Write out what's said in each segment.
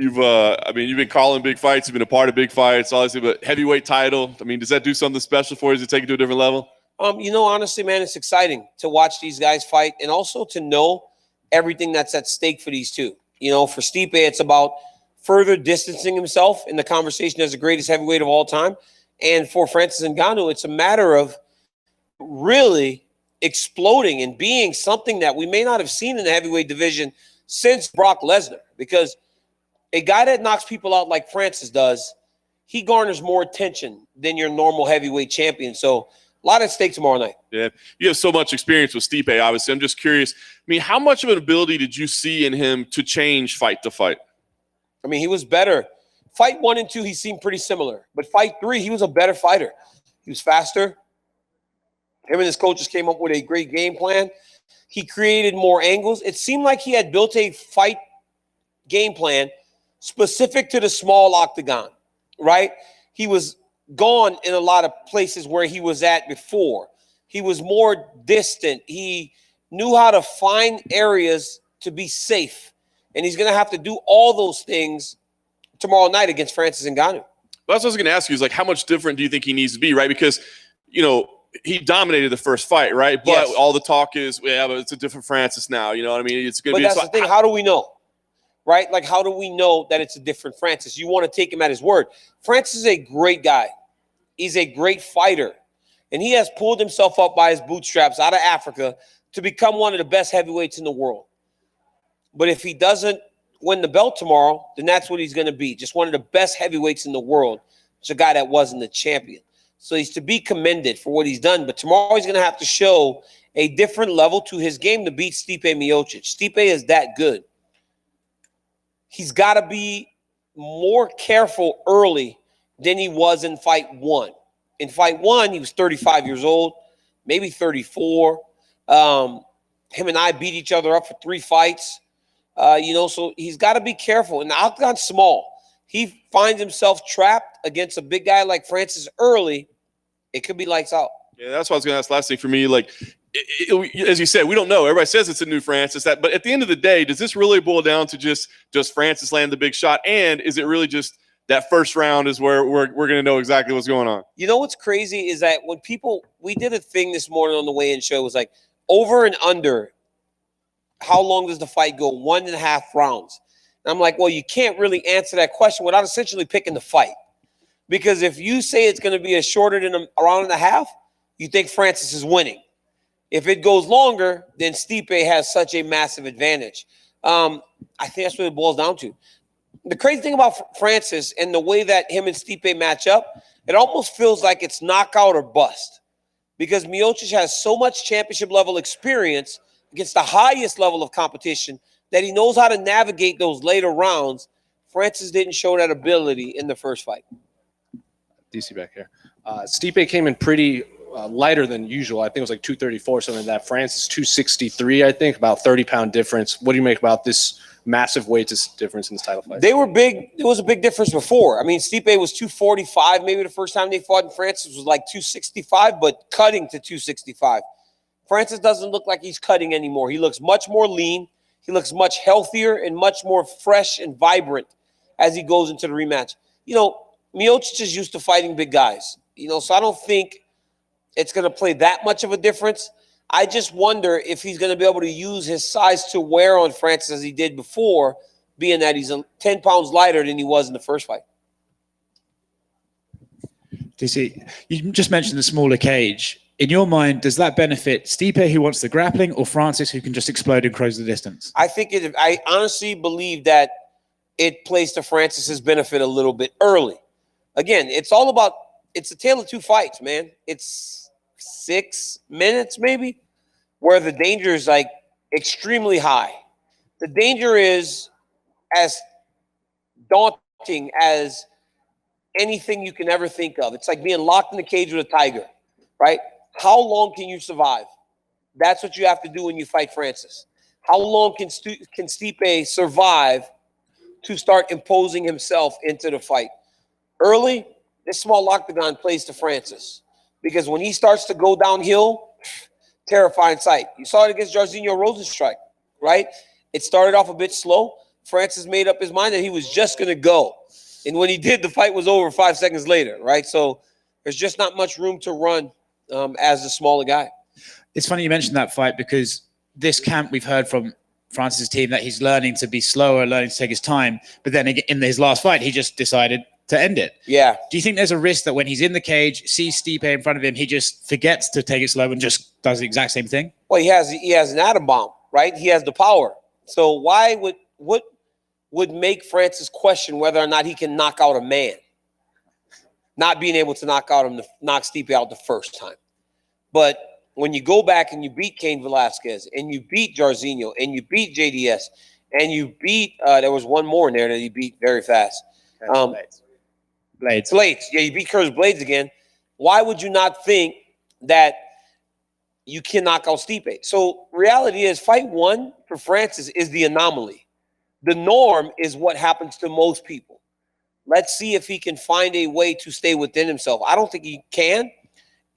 I mean, you've been calling big fights. You've been a part of big fights, obviously, but heavyweight title. I mean, does that do something special for you? Does it take it to a different level? Honestly, man, it's exciting to watch these guys fight and also to know everything that's at stake for these two. For Stipe, it's about further distancing himself in the conversation as the greatest heavyweight of all time. And for Francis Ngannou, it's a matter of really exploding and being something that we may not have seen in the heavyweight division since Brock Lesnar. Because a guy that knocks people out like Francis does, he garners more attention than your normal heavyweight champion. So a lot at stake tomorrow night. Yeah, you have so much experience with Stipe, obviously. I'm just curious. I mean, how much of an ability did you see in him to change fight to fight? I mean, he was better. Fight 1 and 2, he seemed pretty similar. But fight 3, he was a better fighter. He was faster. Him and his coaches came up with a great game plan. He created more angles. It seemed like he had built a fight game plan specific to the small octagon, right? He was gone in a lot of places where he was at before. He was more distant. He knew how to find areas to be safe. And he's going to have to do all those things tomorrow night against Francis Ngannou. Well, that's what I was going to ask you is, like, how much different do you think he needs to be, right? Because, he dominated the first fight, right? But yes, all the talk is, but it's a different Francis now. You know what I mean? It's going to be. But that's the thing. How do we know? Right? Like, how do we know that it's a different Francis? You want to take him at his word. Francis is a great guy. He's a great fighter. And he has pulled himself up by his bootstraps out of Africa to become one of the best heavyweights in the world. But if he doesn't win the belt tomorrow, then that's what he's going to be. Just one of the best heavyweights in the world. It's a guy that wasn't the champion. So he's to be commended for what he's done. But tomorrow he's going to have to show a different level to his game to beat Stipe Miocic. Stipe is that good. He's got to be more careful early than he was in fight 1. In fight 1, he was 35 years old, maybe 34. Him and I beat each other up for 3 fights. So he's got to be careful. And the octagon's small. He finds himself trapped against a big guy like Francis early, it could be lights out. Yeah, that's what I was going to ask. Last thing for me, like, as you said, we don't know. Everybody says it's a new Francis. But at the end of the day, does this really boil down to just Francis land the big shot? And is it really just that first round is where we're going to know exactly what's going on? You know what's crazy is that when we did a thing this morning on the weigh-in show, it was like over and under, how long does the fight go? 1.5 rounds. And I'm like, well, you can't really answer that question without essentially picking the fight. Because if you say it's going to be shorter than a round and a half, you think Francis is winning. If it goes longer, then Stipe has such a massive advantage. I think that's what it boils down to. The crazy thing about Francis and the way that him and Stipe match up, it almost feels like it's knockout or bust. Because Miocic has so much championship-level experience against the highest level of competition that he knows how to navigate those later rounds. Francis didn't show that ability in the first fight. DC back here. Stipe came in pretty lighter than usual. I think it was like 234, something like that. Francis 263, I think, about 30-pound difference. What do you make about this massive weight difference in this title fight? They were big. It was a big difference before. I mean, Stipe was 245 maybe the first time they fought, and Francis was like 265, but cutting to 265. Francis doesn't look like he's cutting anymore. He looks much more lean. He looks much healthier and much more fresh and vibrant as he goes into the rematch. Miocic is used to fighting big guys, so I don't think it's going to play that much of a difference. I just wonder if he's going to be able to use his size to wear on Francis as he did before, being that he's 10 pounds lighter than he was in the first fight. DC, you just mentioned the smaller cage. In your mind, does that benefit Stipe, who wants the grappling, or Francis, who can just explode and close the distance? I honestly believe that it plays to Francis's benefit a little bit early. Again, it's a tale of 2 fights, man. It's 6 minutes maybe where the danger is like extremely high. The danger is as daunting as anything you can ever think of. It's like being locked in a cage with a tiger, right? How long can you survive? That's what you have to do when you fight Francis. How long can Stipe survive to start imposing himself into the fight? Early, this small octagon plays to Francis because when he starts to go downhill, terrifying sight. You saw it against Jairzinho Rosenstrike, right? It started off a bit slow. Francis made up his mind that he was just going to go. And when he did, the fight was over 5 seconds later, right? So there's just not much room to run as the smaller guy. It's funny you mentioned that fight because this camp we've heard from Francis' team that he's learning to be slower, learning to take his time. But then in his last fight, he just decided to end it. Yeah. Do you think there's a risk that when he's in the cage, sees Stipe in front of him, he just forgets to take it slow and just does the exact same thing? Well, he has an atom bomb, right? He has the power. So what would make Francis question whether or not he can knock out a man? Not being able to knock Stipe out the first time. But when you go back and you beat Cain Velasquez and you beat Jairzinho and you beat JDS and you beat there was one more in there that he beat very fast. Blades. Yeah, you beat Curtis Blades again. Why would you not think that you can knock out Stipe? So reality is fight one for Francis is the anomaly. The norm is what happens to most people. Let's see if he can find a way to stay within himself. I don't think he can.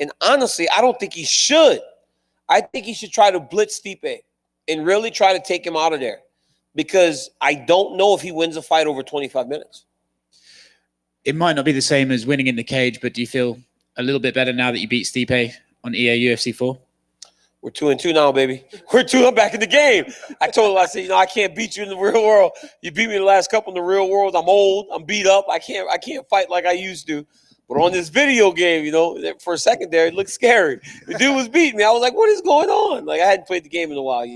And honestly, I don't think he should. I think he should try to blitz Stipe and really try to take him out of there because I don't know if he wins a fight over 25 minutes. It might not be the same as winning in the cage, but do you feel a little bit better now that you beat Stipe on EA UFC 4? We're 2-2 now, baby. We're 2. I'm back in the game. I told him, I said, I can't beat you in the real world. You beat me in the last couple in the real world. I'm old. I'm beat up. I can't fight like I used to. But on this video game, for a second there, it looked scary. The dude was beating me. I was like, what is going on? Like, I hadn't played the game in a while,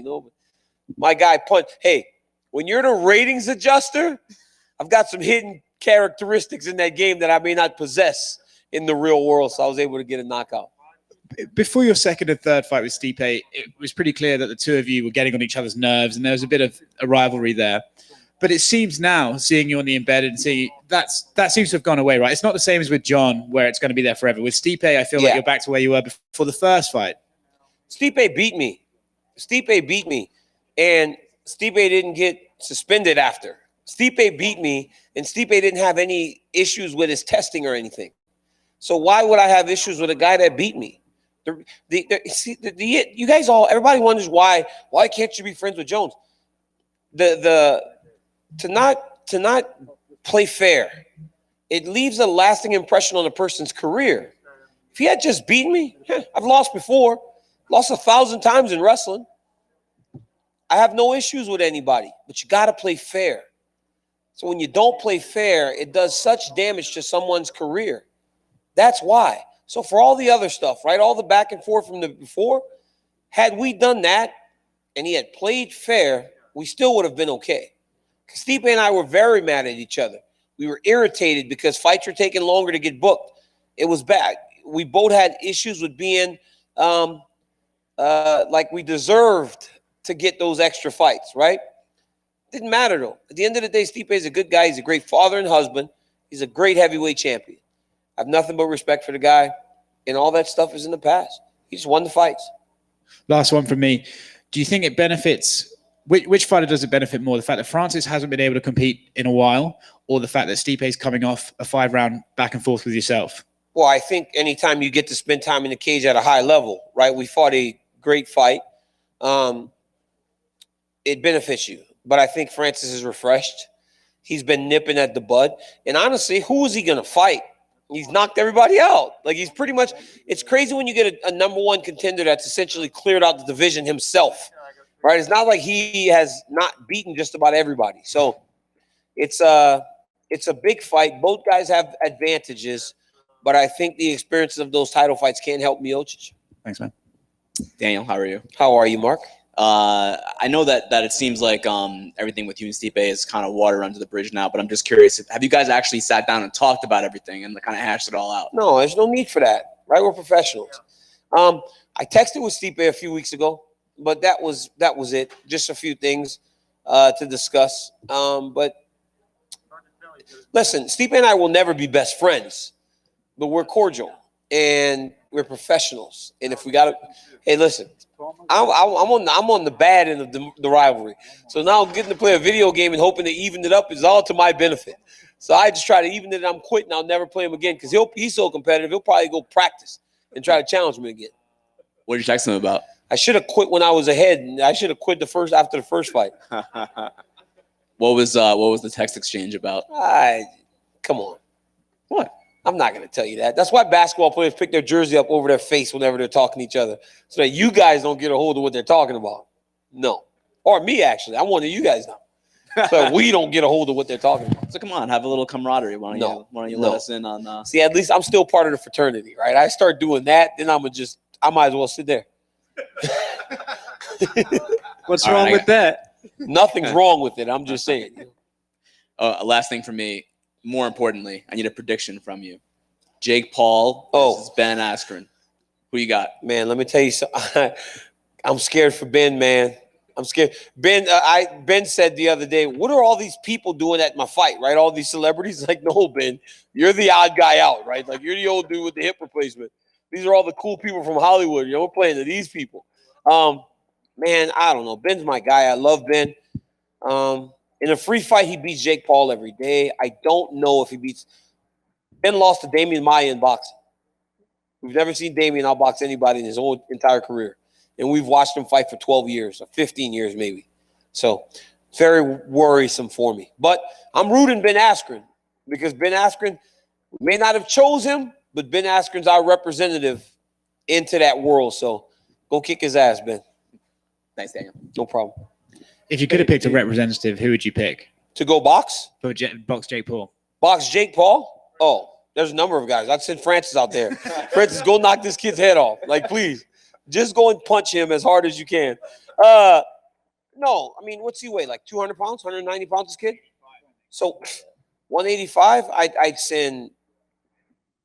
But my guy punched. Hey, when you're the ratings adjuster, I've got some hidden characteristics in that game that I may not possess in the real world. So I was able to get a knockout. Before your second and third fight with Stipe, it was pretty clear that the two of you were getting on each other's nerves, and there was a bit of a rivalry there. But it seems now, seeing you on the embedded and seeing that seems to have gone away, right? It's not the same as with John, where it's going to be there forever. With Stipe, I feel like you're back to where you were before the first fight. Stipe beat me, and Stipe didn't get suspended after. Stipe beat me, and Stipe didn't have any issues with his testing or anything. So why would I have issues with a guy that beat me? You guys everybody wonders why can't you be friends with Jones? To not play fair, it leaves a lasting impression on a person's career. If he had just beaten me, I've lost before, lost 1,000 times in wrestling. I have no issues with anybody, but you got to play fair. So when you don't play fair, it does such damage to someone's career. That's why. So for all the other stuff, right, all the back and forth from the before, had we done that and he had played fair, we still would have been okay. Because Stipe and I were very mad at each other. We were irritated because fights were taking longer to get booked. It was bad. We both had issues with being like we deserved to get those extra fights, right? Didn't matter, though. At the end of the day, Stipe is a good guy. He's a great father and husband. He's a great heavyweight champion. I have nothing but respect for the guy, and all that stuff is in the past. He just won the fights. Last one from me. Do you think it benefits which fighter does it benefit more? The fact that Francis hasn't been able to compete in a while, or the fact that Stipe is coming off a 5-round back and forth with yourself? Well, I think anytime you get to spend time in the cage at a high level, right? We fought a great fight. It benefits you. But I think Francis is refreshed. He's been nipping at the bud. And honestly, who is he going to fight? He's knocked everybody out. Like, he's pretty much – it's crazy when you get a number one contender that's essentially cleared out the division himself, right? It's not like he has not beaten just about everybody. So it's a big fight. Both guys have advantages, but I think the experiences of those title fights can't help Miocic. Thanks, man. Daniel, how are you? How are you, Mark? I know that it seems like everything with you and Stipe is kind of water under the bridge now, but I'm just curious, have you guys actually sat down and talked about everything and kind of hashed it all out? No, there's no need for that, right? We're professionals. I texted with Stipe a few weeks ago, but that was it. Just a few things to discuss. But listen, Stipe and I will never be best friends, but we're cordial and we're professionals. And if we got to, hey, listen, I'm on the bad end of the rivalry. So now getting to play a video game and hoping to even it up is all to my benefit. So I just try to even it. I'm quitting. I'll never play him again because he's so competitive. He'll probably go practice and try to challenge me again. What did you text him about? I should have quit when I was ahead, and I should have quit after the first fight. What was the text exchange about? Come on. What? I'm not going to tell you that. That's why basketball players pick their jersey up over their face whenever they're talking to each other, so that you guys don't get a hold of what they're talking about. No. Or me, actually. I'm one of you guys now. So that we don't get a hold of what they're talking about. So come on, have a little camaraderie. Why don't you let us in on? See, at least I'm still part of the fraternity, right? I start doing that, then I might as well sit there. What's wrong with that? Nothing's wrong with it. I'm just saying. Last thing for me. More importantly, I need a prediction from you. Jake Paul versus Ben Askren. Who you got? Man, let me tell you something. I'm scared for Ben, man. I'm scared. Ben, Ben said the other day, what are all these people doing at my fight, right? All these celebrities. Like, no, Ben, you're the odd guy out, right? Like, you're the old dude with the hip replacement. These are all the cool people from Hollywood. We're playing to these people. Man, I don't know. Ben's my guy. I love Ben. In a free fight, he beats Jake Paul every day. I don't know if he beats. Ben lost to Damian Maia in boxing. We've never seen Damian outbox anybody in his whole entire career. And we've watched him fight for 12 years or 15 years maybe. So very worrisome for me. But I'm rooting Ben Askren because Ben Askren may not have chose him, but Ben Askren's our representative into that world. So go kick his ass, Ben. Thanks, Daniel. No problem. If you could have picked a representative, who would you pick To go box? for box Jake Paul? Box Jake Paul? Oh, there's a number of guys. I'd send Francis out there. Francis, go knock this kid's head off. Like, please. Just go and punch him as hard as you can. No, I mean, what's he weigh? Like 200 pounds, 190 pounds, this kid? So 185, I'd send,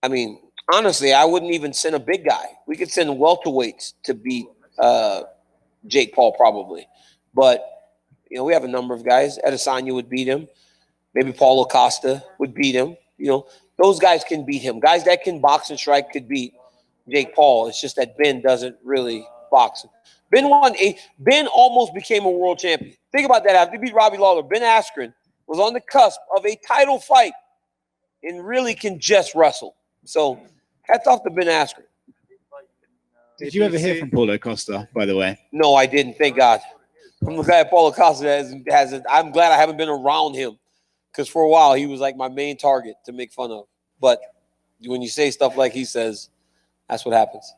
I mean, honestly, I wouldn't even send a big guy. We could send welterweights to beat Jake Paul probably. But, we have a number of guys. Adesanya would beat him. Maybe Paulo Costa would beat him. Those guys can beat him. Guys that can box and strike could beat Jake Paul. It's just that Ben doesn't really box. Ben almost became a world champion. Think about that. After he beat Robbie Lawler, Ben Askren was on the cusp of a title fight and really can just wrestle. So hats off to Ben Askren. Did you ever hear from Paulo Costa, by the way? No, I didn't. Thank God. I'm glad Paulo Costa I'm glad I haven't been around him because for a while he was like my main target to make fun of. But when you say stuff like he says, that's what happens.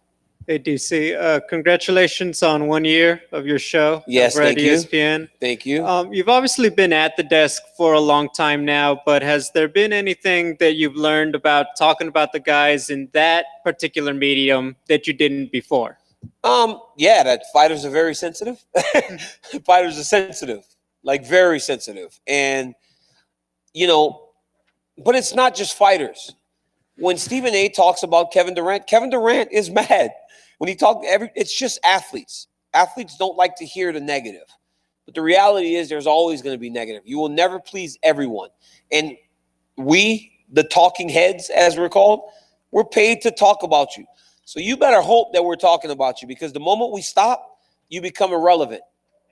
Hey, DC, congratulations on 1 year of your show. Yes, over thank at you. ESPN. Thank you. You've obviously been at the desk for a long time now, but has there been anything that you've learned about talking about the guys in that particular medium that you didn't before? Yeah, that fighters are very sensitive. Fighters are sensitive, like very sensitive. And, but it's not just fighters. When Stephen A talks about Kevin Durant is mad. When he talks, it's just athletes. Athletes don't like to hear the negative. But the reality is there's always going to be negative. You will never please everyone. And we, the talking heads, as we're called, we're paid to talk about you. So you better hope that we're talking about you because the moment we stop, you become irrelevant.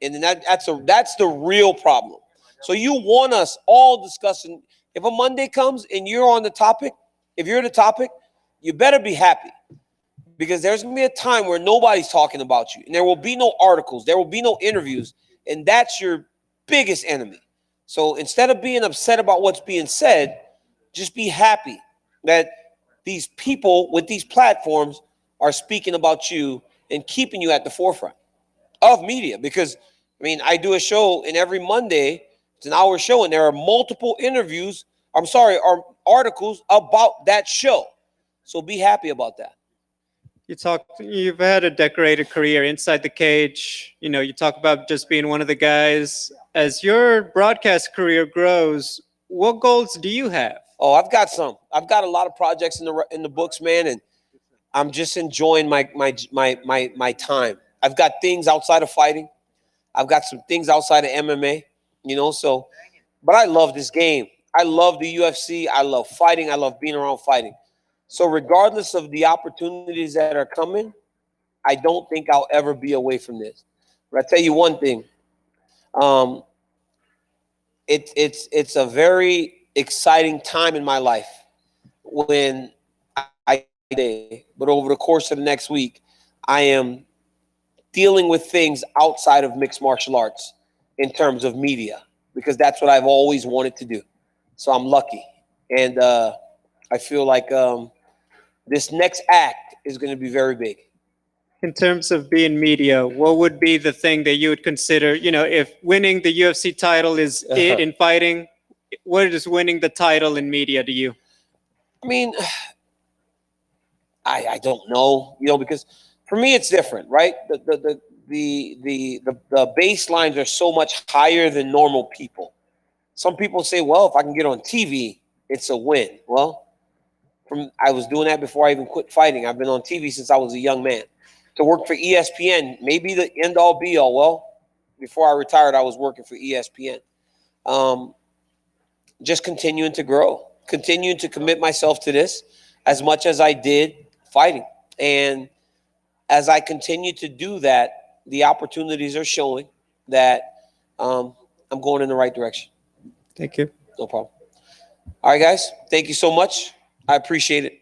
And then that's the real problem. So you want us all discussing. If a Monday comes and you're on the topic, if you're the topic, you better be happy because there's going to be a time where nobody's talking about you and there will be no articles. There will be no interviews. And that's your biggest enemy. So instead of being upset about what's being said, just be happy that these people with these platforms are speaking about you and keeping you at the forefront of media. Because, I do a show and every Monday, it's an hour show, and there are multiple or articles about that show. So be happy about that. You've had a decorated career inside the cage. You talk about just being one of the guys. As your broadcast career grows, what goals do you have? Oh, I've got some. I've got a lot of projects in the books, man, and I'm just enjoying my time. I've got things outside of fighting. I've got some things outside of MMA, but I love this game. I love the UFC. I love fighting. I love being around fighting. So regardless of the opportunities that are coming, I don't think I'll ever be away from this. But I tell you one thing. It's a very exciting time in my life when but over the course of the next week, I am dealing with things outside of mixed martial arts in terms of media. because that's what I've always wanted to do. So I'm lucky. And I feel like this next act is going to be very big. In terms of being media, what would be the thing that you would consider, if winning the UFC title is it in fighting, what is winning the title in media to you? I mean, I don't know, because for me it's different, right? The baselines are so much higher than normal people. Some people say, well, if I can get on TV, it's a win. Well, I was doing that before I even quit fighting. I've been on TV since I was a young man. To work for ESPN, maybe the end all be all. Well, before I retired, I was working for ESPN. Just continuing to grow, continuing to commit myself to this as much as I did fighting. And as I continue to do that, the opportunities are showing that I'm going in the right direction. Thank you. No problem. All right, guys. Thank you so much. I appreciate it.